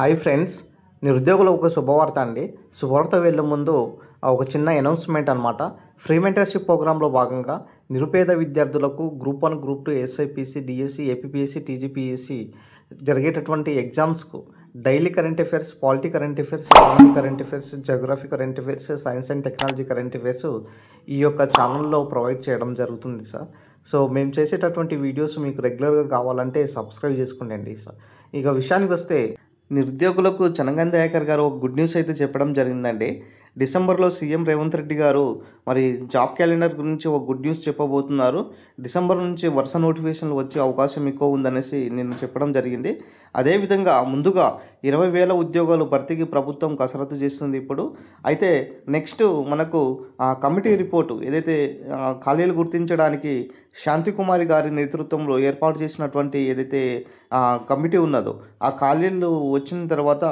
Hi friends, నిరుద్యోగులకు ఒక శుభవార్త అండి. శుభవార్త వెళ్ళే ముందు ఒక చిన్న అనౌన్స్మెంట్ అనమాట. ఫ్రీ మెంటర్షిప్ ప్రోగ్రాంలో భాగంగా నిరుపేద విద్యార్థులకు group 1, group 2, SIPC, DSC, APPSC, TGPSC జరిగేటటువంటి ఎగ్జామ్స్కు daily current affairs, polity current affairs, economic current affairs, geography current affairs, science and technology current affairs ఈ యొక్క ఛానల్లో ప్రొవైడ్ చేయడం జరుగుతుంది సార్. సో మేము చేసేటటువంటి వీడియోస్ మీకు రెగ్యులర్గా కావాలంటే సబ్స్క్రైబ్ చేసుకోండి సార్. ఇక విషయానికి వస్తే, నిరుద్యోగులకు చనగం దయాకర్ గారు ఒక గుడ్ న్యూస్ అయితే చెప్పడం జరిగిందండి. డిసెంబర్లో సీఎం రేవంత్ రెడ్డి గారు మరి జాబ్ క్యాలెండర్ గురించి ఒక గుడ్ న్యూస్ చెప్పబోతున్నారు. డిసెంబర్ నుంచి వరుస నోటిఫికేషన్లు వచ్చే అవకాశం ఎక్కువ ఉందనేసి నేను చెప్పడం జరిగింది. అదేవిధంగా ముందుగా 20,000 ఉద్యోగాలు భర్తీకి ప్రభుత్వం కసరత్తు చేస్తుంది ఇప్పుడు. అయితే నెక్స్ట్ మనకు కమిటీ రిపోర్టు ఏదైతే ఖాళీలు గుర్తించడానికి శాంతికుమారి గారి నేతృత్వంలో ఏర్పాటు చేసినటువంటి ఏదైతే కమిటీ ఉన్నదో ఆ ఖాళీలు వచ్చిన తర్వాత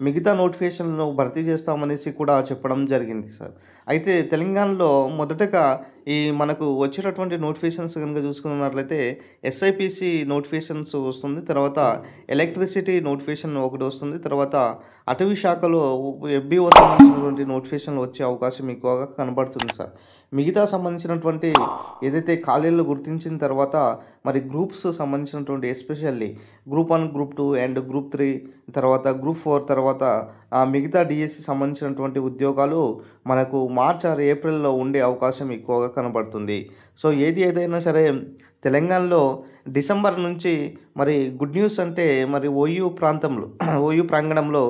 మిగతా నోటిఫికేషన్లను భర్తీ చేస్తామనేసి కూడా చెప్పడం జరిగింది సార్. అయితే తెలంగాణలో మొదటగా మనకు వచ్చేటటువంటి నోటిఫికేషన్స్ కనుక చూసుకున్నట్లయితే ఎస్ఐపిసి నోటిఫికేషన్స్ వస్తుంది, తర్వాత ఎలక్ట్రిసిటీ నోటిఫికేషన్ ఒకటి వస్తుంది, తర్వాత అటవీ శాఖలో ఎఫ్బిఓ సంబంధించినటువంటి నోటిఫికేషన్లు వచ్చే అవకాశం ఎక్కువగా కనబడుతుంది సార్. మిగతా సంబంధించినటువంటి ఏదైతే ఖాళీలు గుర్తించిన తర్వాత మరి గ్రూప్స్ సంబంధించినటువంటి especially group 1, group 2 and group 3, తర్వాత గ్రూప్ 4, తర్వాత మిగతా డిఎస్సి సంబంధించినటువంటి ఉద్యోగాలు మనకు మార్చ్ ఆర్ ఏప్రిల్లో ఉండే అవకాశం ఎక్కువగా కనబడుతుంది. సో ఏదైనా సరే తెలంగాణలో డిసెంబర్ నుంచి మరి గుడ్ న్యూస్ అంటే మరి ఓయూ ప్రాంగణంలో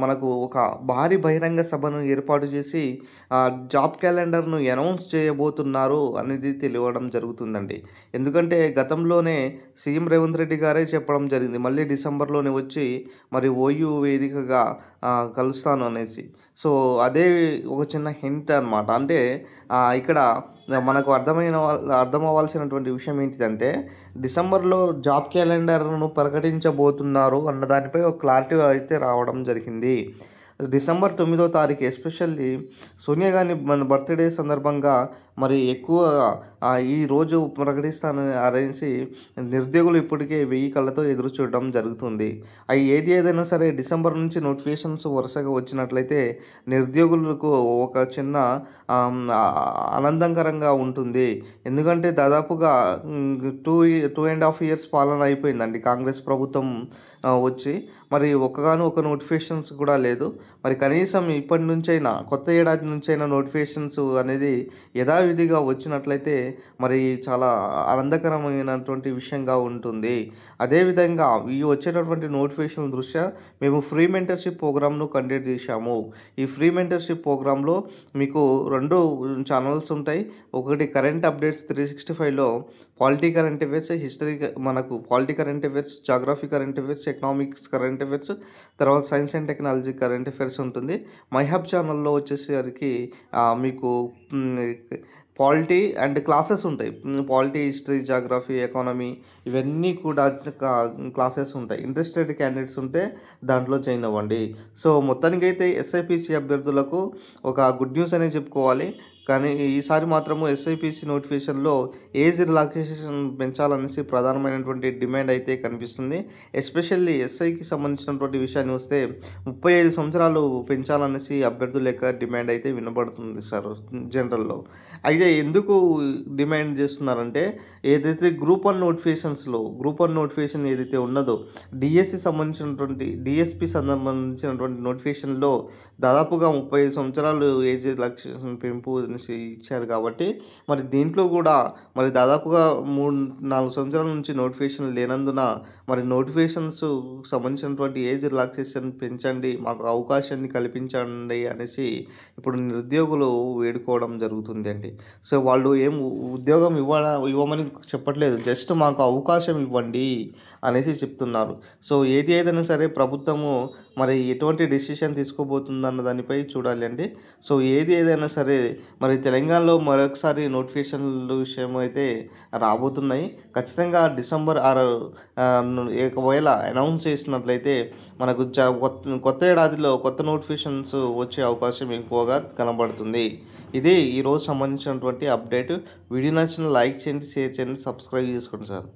మనకు ఒక భారీ బహిరంగ సభను ఏర్పాటు చేసి జాబ్ క్యాలెండర్ను అనౌన్స్ చేయబోతున్నారు అనేది తెలియడం జరుగుతుందండి. ఎందుకంటే గతంలోనే సీఎం రేవంత్ రెడ్డి గారే చెప్పడం జరిగింది, మళ్ళీ డిసెంబర్లోనే వచ్చి మరి ఓయూ వేదికగా కలుస్తాను అనేసి. సో అదే ఒక చిన్న హింట్ అనమాట. అంటే ఇక్కడ మనకు అర్థమవ్వాల్సినటువంటి విషయం ఏంటిదంటే, డిసెంబర్లో జాబ్ క్యాలెండర్ను ప్రకటించబోతున్నారు అన్న దానిపై ఒక క్లారిటీ అయితే రావడం జరిగింది. డిసెంబర్ 9వ తారీఖు ఎస్పెషల్లీ సోనియా గాంధీ మన బర్త్డే సందర్భంగా మరి ఎక్కువ ఈ రోజు ప్రకటిస్తానని అనేసి నిరుద్యోగులు ఇప్పటికే 1000 కళ్ళతో ఎదురు చూడడం జరుగుతుంది. ఏదైనా సరే డిసెంబర్ నుంచి నోటిఫికేషన్స్ వరుసగా వచ్చినట్లయితే నిరుద్యోగులకు ఒక చిన్న ఆనందకరంగా ఉంటుంది. ఎందుకంటే దాదాపుగా 2.5 years పాలన అయిపోయిందండి కాంగ్రెస్ ప్రభుత్వం వచ్చి. మరి ఒక నోటిఫికేషన్స్ కూడా లేదు. మరి కనీసం ఇప్పటి నుంచైనా కొత్త ఏడాది నుంచైనా నోటిఫికేషన్స్ అనేది యథావిధిగా వచ్చినట్లయితే మరి చాలా ఆనందకరమైనటువంటి విషయంగా ఉంటుంది. అదేవిధంగా ఈ వచ్చేటటువంటి నోటిఫికేషన్ దృష్ట్యా మేము ఫ్రీ మెంటర్షిప్ ప్రోగ్రామ్ను కండక్ట్ చేశాము. ఈ ఫ్రీ మెంటర్షిప్ ప్రోగ్రాంలో మీకు 2 ఛానల్స్ ఉంటాయి. ఒకటి కరెంట్ అప్డేట్స్ 365లో పాలిటీ కరెంట్ అఫైర్స్, హిస్టరీ, మనకు polity current affairs, geography current affairs, economics current affairs, తర్వాత science and technology current affairs ఉంటుంది. మై హబ్ ఛానల్లో వచ్చేసరికి మీకు పాలిటీ అండ్ క్లాసెస్ ఉంటాయి. పాలిటీ, హిస్టరీ, జాగ్రఫీ, ఎకానమీ ఇవన్నీ కూడా క్లాసెస్ ఉంటాయి. ఇంట్రెస్టెడ్ క్యాండిడేట్స్ ఉంటే దాంట్లో జాయిన్ అవ్వండి. సో మొత్తానికైతే ఎస్ఐపిసి అభ్యర్థులకు ఒక గుడ్ న్యూస్ అనేది చెప్పుకోవాలి. కానీ ఈసారి మాత్రము ఎస్ఐపిసి నోటిఫికేషన్లో ఏజ్ రిలాక్సేషన్ పెంచాలనేసి ప్రధానమైనటువంటి డిమాండ్ అయితే కనిపిస్తుంది. ఎస్పెషల్లీ ఎస్ఐకి సంబంధించినటువంటి విషయాన్ని వస్తే 35 సంవత్సరాలు పెంచాలనేసి అభ్యర్థుల యొక్క డిమాండ్ అయితే వినబడుతుంది సార్ జనరల్లో. అయితే ఎందుకు డిమాండ్ చేస్తున్నారంటే, ఏదైతే గ్రూప్ 1 నోటిఫికేషన్ ఏదైతే ఉన్నదో డిఎస్పి సంబంధించినటువంటి నోటిఫికేషన్లో దాదాపుగా 35 సంవత్సరాలు ఏజ్ రిలాక్సేషన్ పెంపు ఇచ్చారు. కాబట్టి మరి దీంట్లో కూడా మరి దాదాపుగా 3-4 సంవత్సరాల నుంచి నోటిఫికేషన్ లేనందున మరి నోటిఫికేషన్స్ సంబంధించినటువంటి ఏజ్ రిలాక్సేషన్ పెంచండి, మాకు అవకాశాన్ని కల్పించండి అనేసి ఇప్పుడు నిరుద్యోగులు వేడుకోవడం జరుగుతుంది అండి. సో వాళ్ళు ఏం ఉద్యోగం ఇవ్వమని చెప్పట్లేదు, జస్ట్ మాకు అవకాశం ఇవ్వండి అనేసి చెప్తున్నారు. సో ఏదైనా సరే ప్రభుత్వము మరి ఎటువంటి డెసిషన్ తీసుకోబోతుందన్న దానిపై చూడాలి అండి. సో ఏదైనా సరే మరి తెలంగాణలో మరొకసారి నోటిఫికేషన్ల విషయం అయితే రాబోతున్నాయి. ఖచ్చితంగా డిసెంబర్ 6 ఒకవేళ అనౌన్స్ చేసినట్లయితే మనకు కొత్త ఏడాదిలో కొత్త నోటిఫికేషన్స్ వచ్చే అవకాశం ఎక్కువగా కనబడుతుంది. ఇది ఈరోజు సంబంధించినటువంటి అప్డేట్. వీడియో నచ్చిన లైక్ చేయండి, షేర్ చేయండి, సబ్స్క్రైబ్ చేసుకోండి సార్.